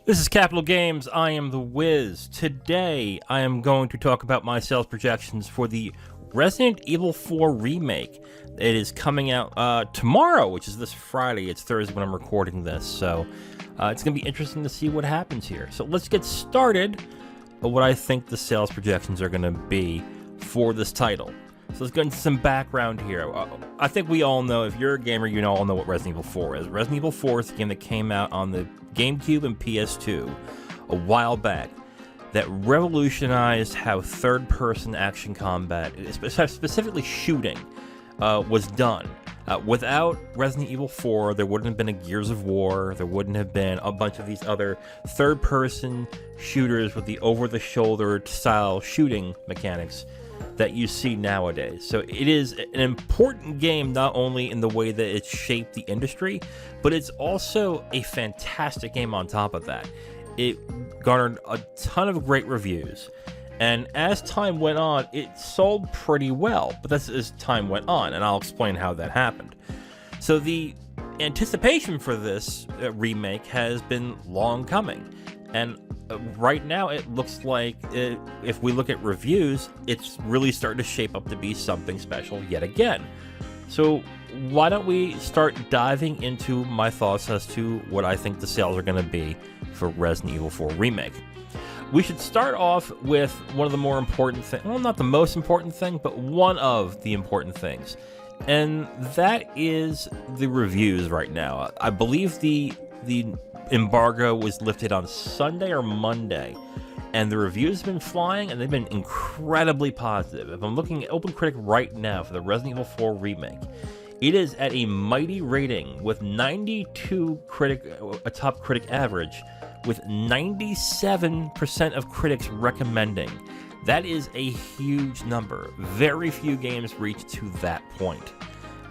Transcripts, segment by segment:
This is Capital Games. I am the Wiz. Today, I am going to talk about my sales projections for the Resident Evil 4 remake. It is coming out tomorrow, which is this Friday. It's Thursday when I'm recording this, so it's going to be interesting to see what happens here. So let's get started with what I think the sales projections are going to be for this title. So let's go into some background here. I think we all know, if you're a gamer, you all know what Resident Evil 4 is. Resident Evil 4 is a game that came out on the GameCube and PS2 a while back that revolutionized how third-person action combat, specifically shooting, was done. Without Resident Evil 4, there wouldn't have been a Gears of War, there wouldn't have been a bunch of these other third-person shooters with the over-the-shoulder style shooting mechanics that you see nowadays. So it is an important game, not only in the way that it shaped the industry, but it's also a fantastic game on top of that. It garnered a ton of great reviews, and as time went on, it sold pretty well, but that's as time went on, and I'll explain how that happened. So the anticipation for this remake has been long coming, and right now it looks like, if we look at reviews, it's really starting to shape up to be something special yet again. So why don't we start diving into my thoughts as to what I think the sales are going to be for Resident Evil 4 Remake. We should start off with one of the more important things, well, not the most important thing, but one of the important things, and that is the reviews right now. I believe the embargo was lifted on Sunday or Monday, and the reviews have been flying, and they've been incredibly positive. If I'm looking at OpenCritic right now for the Resident Evil 4 Remake, it is at a mighty rating with 92 a top critic average, with 97% of critics recommending. That is a huge number. Very few games reach to that point,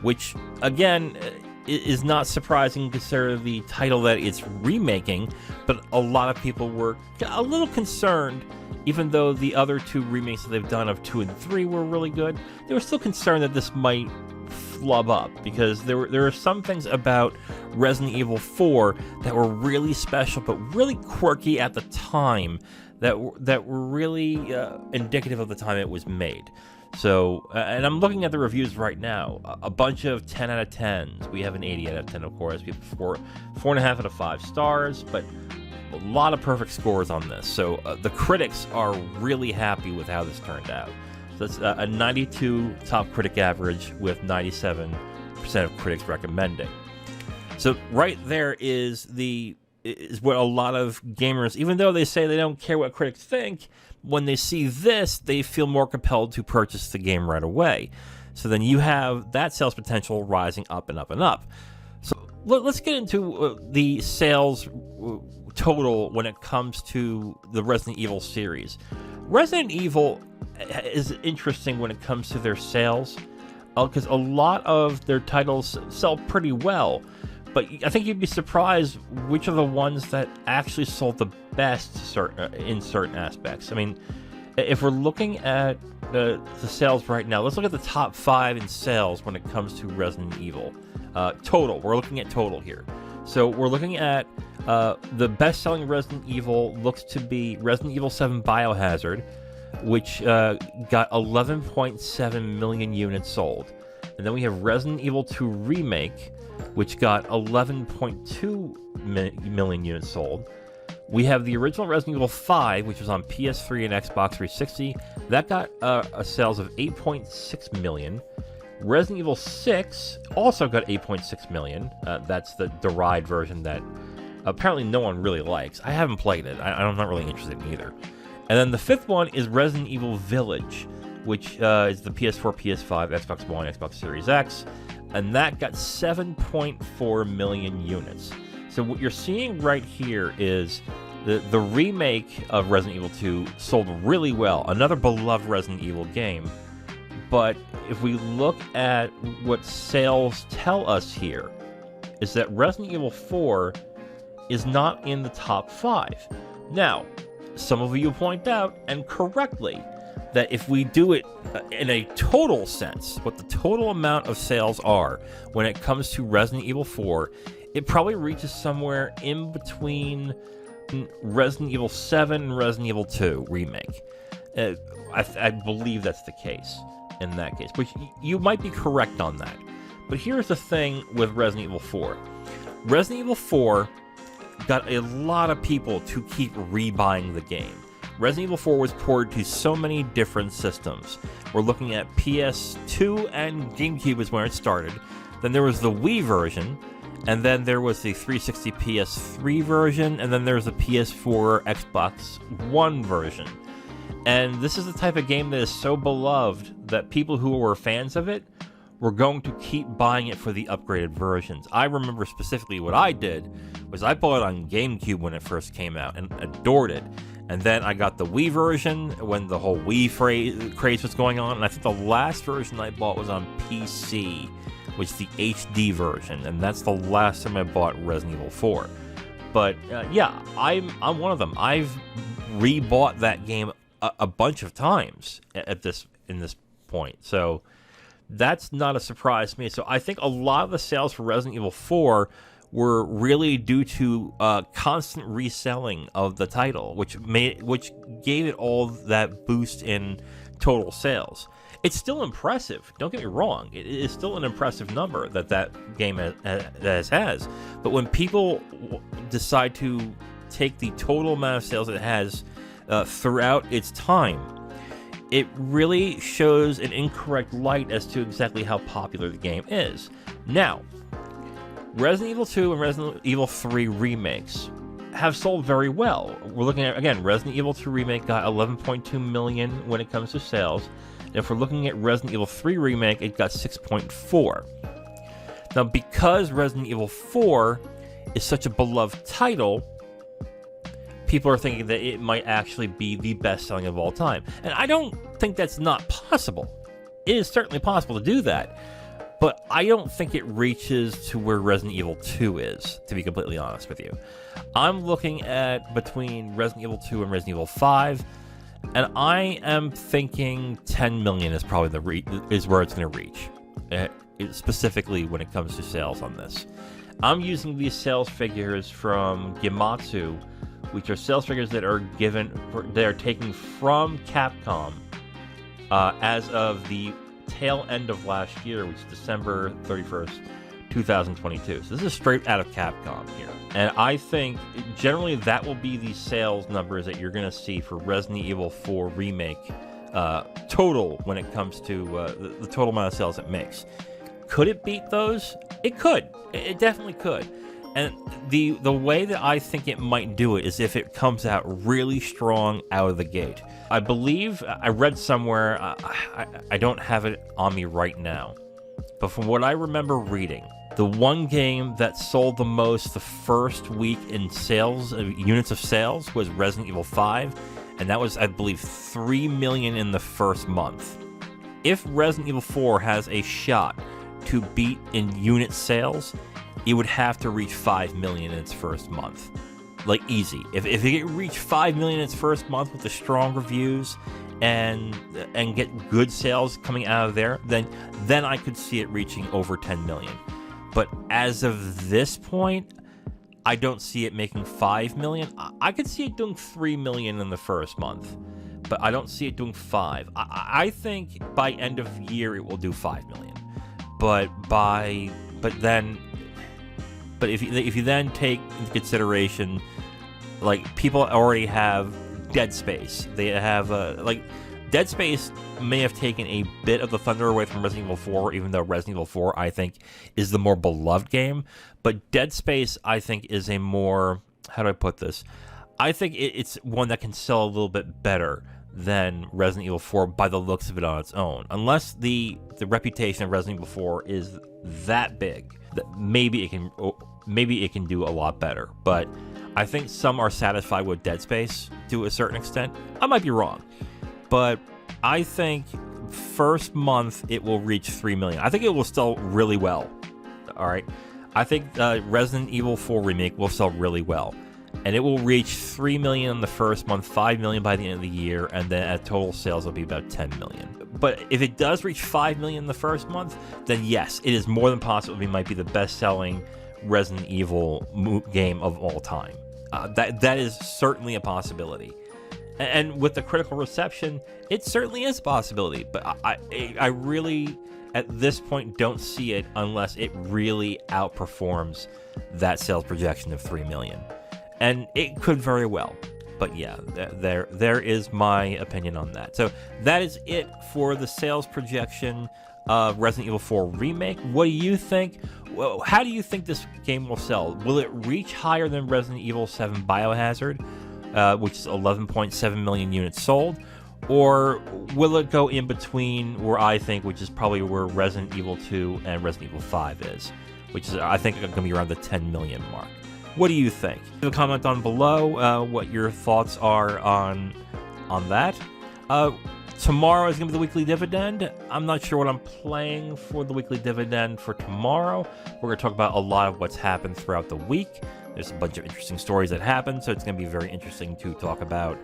which, again, is not surprising considering the title that it's remaking, but a lot of people were a little concerned. Even though the other two remakes that they've done of 2 and 3 were really good, they were still concerned that this might flub up, because there are some things about Resident Evil 4 that were really special but really quirky at the time, that were really indicative of the time it was made. So, and I'm looking at the reviews right now. A bunch of 10 out of 10s. We have an 80 out of 10, of course. We have 4.5 out of 5 stars, but a lot of perfect scores on this. So the critics are really happy with how this turned out. So that's a 92 top critic average with 97% of critics recommending. So right there is what a lot of gamers, even though they say they don't care what critics think, when they see this, they feel more compelled to purchase the game right away. So then you have that sales potential rising up and up and up. So let's get into the sales total when it comes to the Resident Evil series. Resident Evil is interesting when it comes to their sales, because a lot of their titles sell pretty well, but I think you'd be surprised which are the ones that actually sold the best in certain aspects. I mean, if we're looking at the sales right now, let's look at the top 5 in sales when it comes to Resident Evil. Total, we're looking at total here. So we're looking at the best-selling Resident Evil looks to be Resident Evil 7 Biohazard, which got 11.7 million units sold. And then we have Resident Evil 2 Remake, which got 11.2 million units sold. We have the original Resident Evil 5, which was on PS3 and Xbox 360. That got a sales of 8.6 million. Resident Evil 6 also got 8.6 million. That's the derived version that apparently no one really likes. I haven't played it. I'm not really interested in either. And then the 5th one is Resident Evil Village, which is the PS4, PS5, Xbox One, Xbox Series X, and that got 7.4 million units. So what you're seeing right here is the remake of Resident Evil 2 sold really well, another beloved Resident Evil game. But if we look at what sales tell us here, is that Resident Evil 4 is not in the top 5. Now, some of you point out, and correctly, that if we do it in a total sense, what the total amount of sales are when it comes to Resident Evil 4, it probably reaches somewhere in between Resident Evil 7 and Resident Evil 2 Remake. I believe that's the case in that case. But you might be correct on that. But here's the thing with Resident Evil 4. Resident Evil 4 got a lot of people to keep rebuying the game. Resident Evil 4 was ported to so many different systems. We're looking at PS2 and GameCube is where it started. Then there was the Wii version, and then there was the 360 PS3 version, and then there was the PS4 Xbox One version. And this is the type of game that is so beloved that people who were fans of it were going to keep buying it for the upgraded versions. I remember specifically what I did was I bought it on GameCube when it first came out and adored it. And then I got the Wii version when the whole Wii craze was going on. And I think the last version I bought was on PC, which is the HD version. And that's the last time I bought Resident Evil 4. But yeah, I'm one of them. I've rebought that game a bunch of times in this point. So that's not a surprise to me. So I think a lot of the sales for Resident Evil 4 were really due to constant reselling of the title, which gave it all that boost in total sales. It's still impressive. Don't get me wrong. It is still an impressive number that game has. But when people decide to take the total amount of sales it has throughout its time, it really shows an incorrect light as to exactly how popular the game is. Now, Resident Evil 2 and Resident Evil 3 remakes have sold very well. We're looking at, again, Resident Evil 2 Remake got 11.2 million when it comes to sales. And if we're looking at Resident Evil 3 Remake, it got 6.4. Now, because Resident Evil 4 is such a beloved title, people are thinking that it might actually be the best-selling of all time. And I don't think that's not possible. It is certainly possible to do that. But I don't think it reaches to where Resident Evil 2 is, to be completely honest with you. I'm looking at between Resident Evil 2 and Resident Evil 5, and I am thinking 10 million is probably is where it's going to reach, specifically when it comes to sales on this. I'm using these sales figures from Gematsu, which are sales figures that are taken from Capcom as of the tail end of last year, which is December 31st, 2022. So this is straight out of Capcom here. And I think generally that will be the sales numbers that you're going to see for Resident Evil 4 Remake total when it comes to the total amount of sales it makes. Could it beat those? It could. It definitely could. And the way that I think it might do it is if it comes out really strong out of the gate. I believe I read somewhere, I don't have it on me right now, but from what I remember reading, the one game that sold the most the first week in sales, units of sales, was Resident Evil 5, and that was, I believe, 3 million in the first month. If Resident Evil 4 has a shot to beat in unit sales, it would have to reach 5 million in its first month. Like, easy. If it reach 5 million in its first month with the strong reviews and get good sales coming out of there, then I could see it reaching over 10 million. But as of this point, I don't see it making 5 million. I could see it doing 3 million in the first month, but I don't see it doing 5. I think by end of year it will do 5 million. But if you then take into consideration, like, people already have Dead Space. They have Dead Space may have taken a bit of the thunder away from Resident Evil 4, even though Resident Evil 4, I think, is the more beloved game. But Dead Space, I think, is a more, how do I put this? I think it's one that can sell a little bit better than Resident Evil 4 by the looks of it on its own. Unless the reputation of Resident Evil 4 is that big, that maybe it can do a lot better. But I think some are satisfied with Dead Space to a certain extent. I might be wrong, but I think first month it will reach 3 million. I think it will sell really well. All right, I think Resident Evil 4 Remake will sell really well, and it will reach 3 million in the first month, 5 million by the end of the year, and then at total sales it'll be about 10 million. But if it does reach 5 million in the first month, then yes, it is more than possible it might be the best-selling Resident Evil game of all time. That is certainly a possibility. And with the critical reception, it certainly is a possibility. But I really, at this point, don't see it unless it really outperforms that sales projection of 3 million. And it could very well. But yeah, there is my opinion on that. So that is it for the sales projection of Resident Evil 4 Remake. What do you think? Well, how do you think this game will sell? Will it reach higher than Resident Evil 7 Biohazard, which is 11.7 million units sold? Or will it go in between where I think, which is probably where Resident Evil 2 and Resident Evil 5 is, which is, I think, going to be around the 10 million mark? What do you think? Leave a comment down below what your thoughts are on that. Tomorrow is going to be the weekly dividend. I'm not sure what I'm playing for the weekly dividend for tomorrow. We're going to talk about a lot of what's happened throughout the week. There's a bunch of interesting stories that happened, so it's going to be very interesting to talk about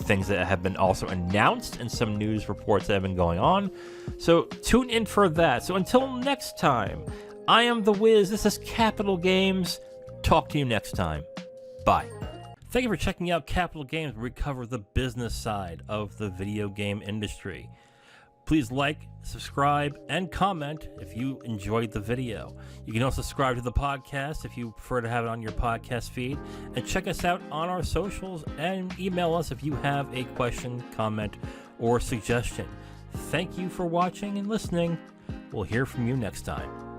things that have been also announced and some news reports that have been going on. So tune in for that. So until next time, I am The Wiz. This is Capital Games. Talk to you next time. Bye. Thank you for checking out Capital Games, where we cover the business side of the video game industry. Please like, subscribe, and comment if you enjoyed the video. You can also subscribe to the podcast if you prefer to have it on your podcast feed. And check us out on our socials and email us if you have a question, comment, or suggestion. Thank you for watching and listening. We'll hear from you next time.